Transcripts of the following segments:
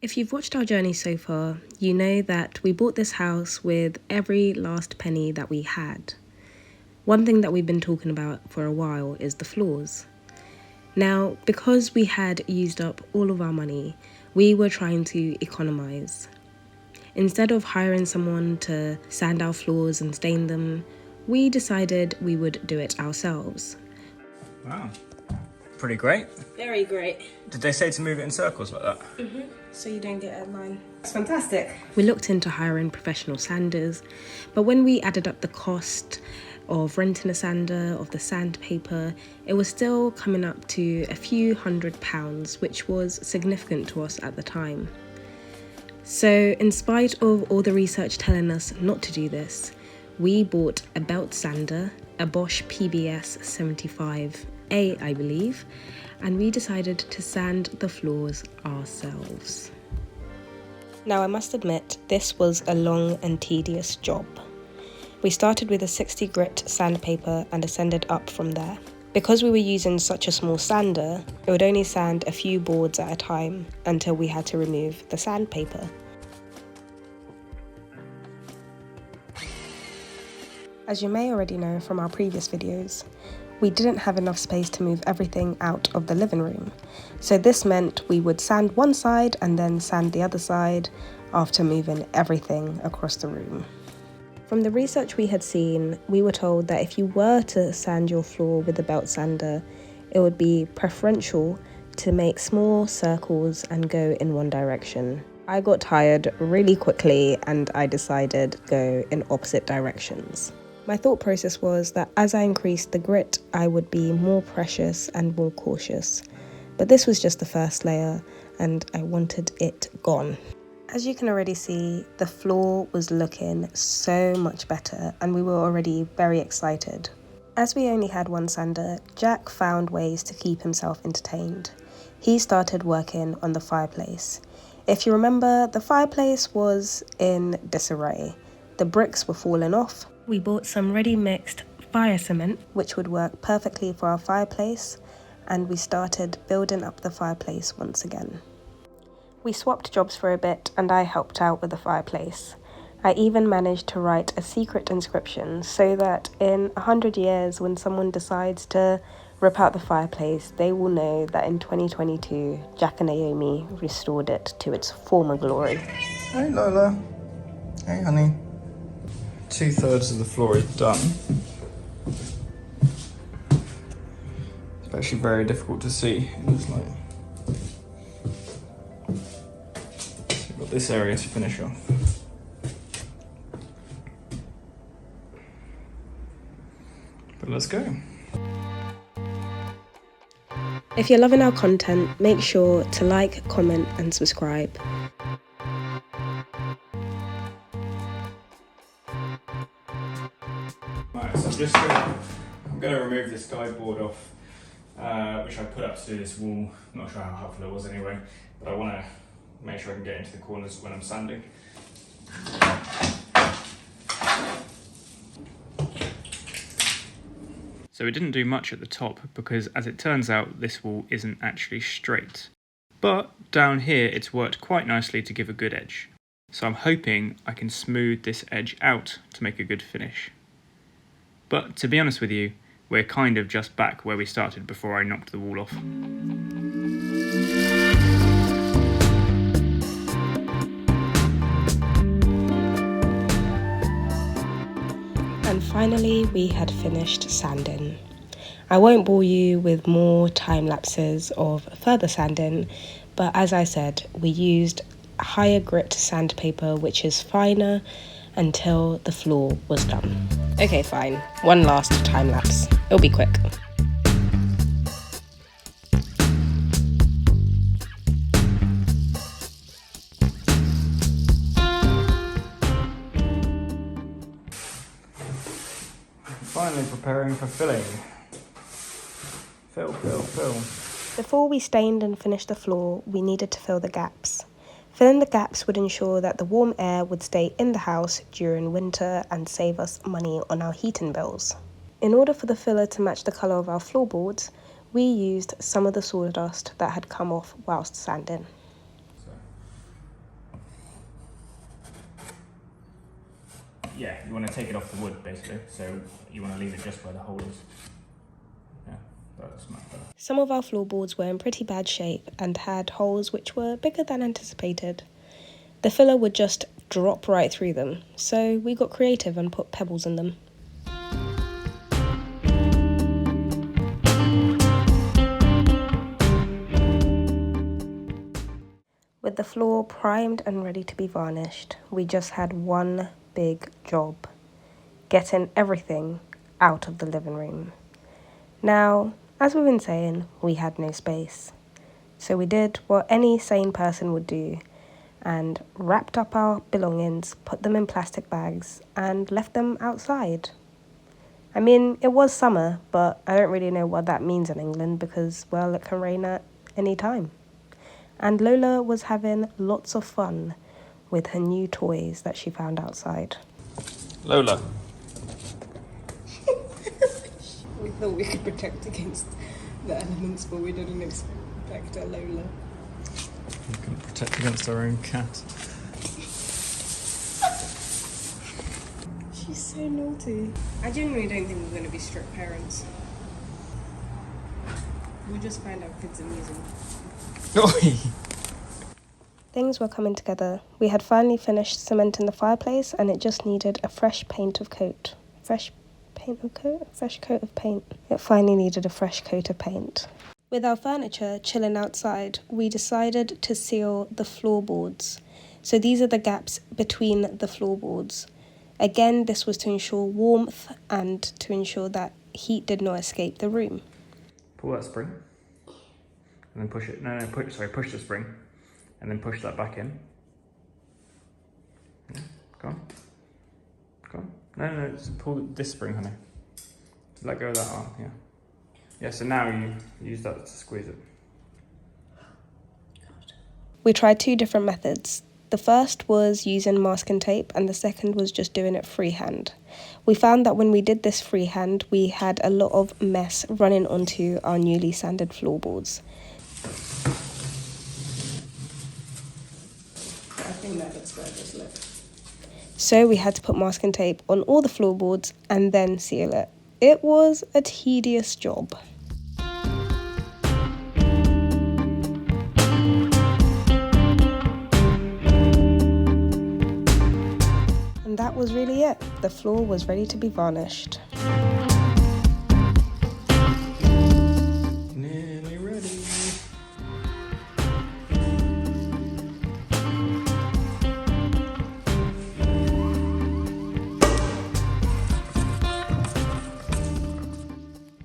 If you've watched our journey so far, you know that we bought this house with every last penny that we had. One thing that we've been talking about for a while is the floors. Now, because we had used up all of our money, we were trying to economize. Instead of hiring someone to sand our floors and stain them, we decided we would do it ourselves. Wow, pretty great. Very great. Did they say to move it in circles like that? So you don't get a line. It's fantastic. We looked into hiring professional sanders, but when we added up the cost of renting a sander, of the sandpaper, it was still coming up to a few £100, which was significant to us at the time. So in spite of all the research telling us not to do this, we bought a belt sander, a Bosch PBS 75A, I believe, and we decided to sand the floors ourselves. Now I must admit, this was a long and tedious job. We started with a 60 grit sandpaper and ascended up from there. Because we were using such a small sander, it would only sand a few boards at a time until we had to remove the sandpaper. As you may already know from our previous videos, we didn't have enough space to move everything out of the living room. So this meant we would sand one side and then sand the other side after moving everything across the room. From the research we had seen, we were told that if you were to sand your floor with a belt sander, it would be preferential to make small circles and go in one direction. I got tired really quickly and I decided to go in opposite directions. My thought process was that as I increased the grit, I would be more precious and more cautious. But this was just the first layer and I wanted it gone. As you can already see, the floor was looking so much better and we were already very excited. As we only had one sander, Jack found ways to keep himself entertained. He started working on the fireplace. If you remember, the fireplace was in disarray. The bricks were falling off. We bought some ready mixed fire cement, which would work perfectly for our fireplace, and we started building up the fireplace once again. We swapped jobs for a bit and I helped out with the fireplace. I even managed to write a secret inscription so that in 100 years when someone decides to rip out the fireplace, they will know that in 2022, Jack and Naomi restored it to its former glory. Hey Lola. Hey honey. 2/3 of the floor is done. It's actually very difficult to see. It's like so we've got this area to finish off. But let's go. If you're loving our content, make sure to like, comment and subscribe. Right, so I'm gonna remove this guide board off, which I put up to do this wall. I'm not sure how helpful it was anyway, but I want to make sure I can get into the corners when I'm sanding. So we didn't do much at the top because, as it turns out, this wall isn't actually straight. But down here it's worked quite nicely to give a good edge. So I'm hoping I can smooth this edge out to make a good finish. But to be honest with you, we're kind of just back where we started before I knocked the wall off. And finally, we had finished sanding. I won't bore you with more time lapses of further sanding, but as I said, we used higher grit sandpaper, which is finer, until the floor was done. Okay, fine. One last time lapse. It'll be quick. Finally preparing for filling. Fill. Before we stained and finished the floor, we needed to fill the gaps. Filling the gaps would ensure that the warm air would stay in the house during winter and save us money on our heating bills. In order for the filler to match the colour of our floorboards, we used some of the sawdust that had come off whilst sanding. So yeah, you want to take it off the wood basically. So you want to leave it just where the hole is. Yeah, that's much better. Some of our floorboards were in pretty bad shape and had holes which were bigger than anticipated. The filler would just drop right through them, so we got creative and put pebbles in them. With the floor primed and ready to be varnished, we just had one big job: getting everything out of the living room. Now, as we've been saying, we had no space. So we did what any sane person would do and wrapped up our belongings, put them in plastic bags, and left them outside. I mean, it was summer, but I don't really know what that means in England because, well, it can rain at any time. And Lola was having lots of fun with her new toys that she found outside. Lola. We thought we could protect against the elements, but we didn't expect a Lola. We can protect against our own cat. She's so naughty. I genuinely don't think we're going to be strict parents. We'll just find our kids amusing. Things were coming together. We had finally finished cementing the fireplace and it just needed a fresh coat of paint. It finally needed a fresh coat of paint. With our furniture chilling outside, we decided to seal the floorboards. So these are the gaps between the floorboards. Again, this was to ensure warmth and to ensure that heat did not escape the room. Pull that spring. And then push it. Push the spring. And then push that back in. Yeah, come on. No, just pull this spring, honey. Let go of that arm, yeah. Yeah, so now you use that to squeeze it. We tried two different methods. The first was using masking tape and the second was just doing it freehand. We found that when we did this freehand, we had a lot of mess running onto our newly sanded floorboards. I think that looks better, doesn't it? So we had to put masking tape on all the floorboards and then seal it. It was a tedious job. And that was really it. The floor was ready to be varnished. Nearly ready.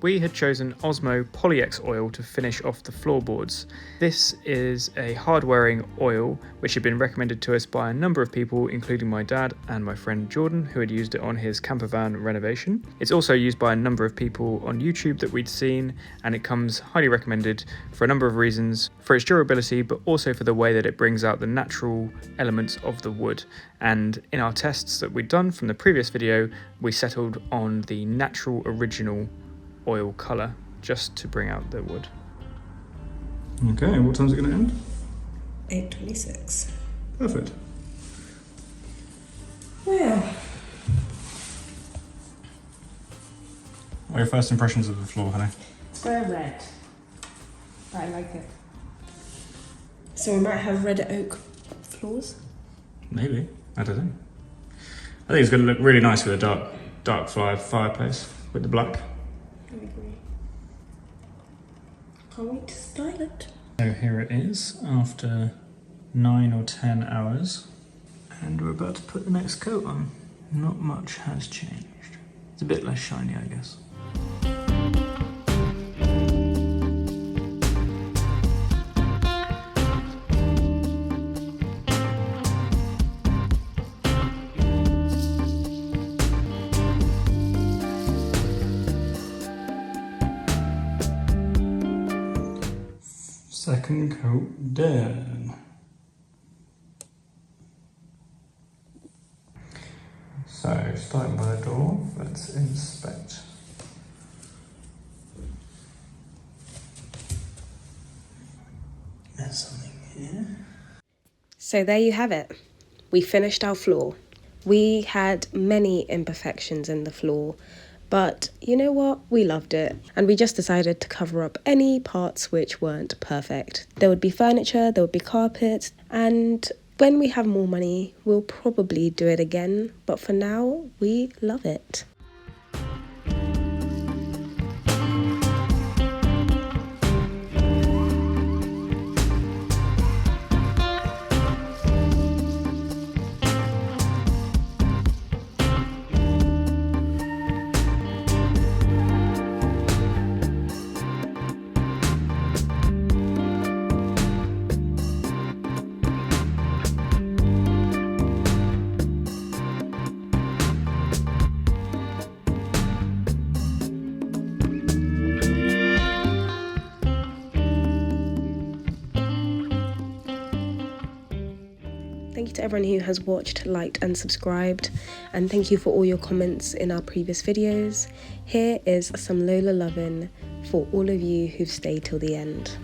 We had chosen Osmo Polyex oil to finish off the floorboards. This is a hard-wearing oil which had been recommended to us by a number of people, including my dad and my friend Jordan, who had used it on his camper van renovation. It's also used by a number of people on YouTube that we'd seen, and it comes highly recommended for a number of reasons, for its durability, but also for the way that it brings out the natural elements of the wood. And in our tests that we'd done from the previous video, we settled on the natural original oil colour just to bring out the wood. Okay, what time's it going to end? 8:26. Perfect. Well, What are your first impressions of the floor, honey? it's very red, but I like it. So we might have red oak floors. Maybe, I don't know. I think it's going to look really nice with a dark fireplace with the black. I agree. Can't wait to style it. So here it is after 9 or 10 hours, and we're about to put the next coat on. Not much has changed. It's a bit less shiny, I guess. Second coat done. So, starting by the door, let's inspect. There's something here. So there you have it. We finished our floor. We had many imperfections in the floor, but you know what? We loved it. And we just decided to cover up any parts which weren't perfect. There would be furniture, there would be carpet, and when we have more money, we'll probably do it again. But for now, we love it. Thank you to everyone who has watched, liked and subscribed, and thank you for all your comments in our previous videos. Here is some Lola lovin' for all of you who've stayed till the end.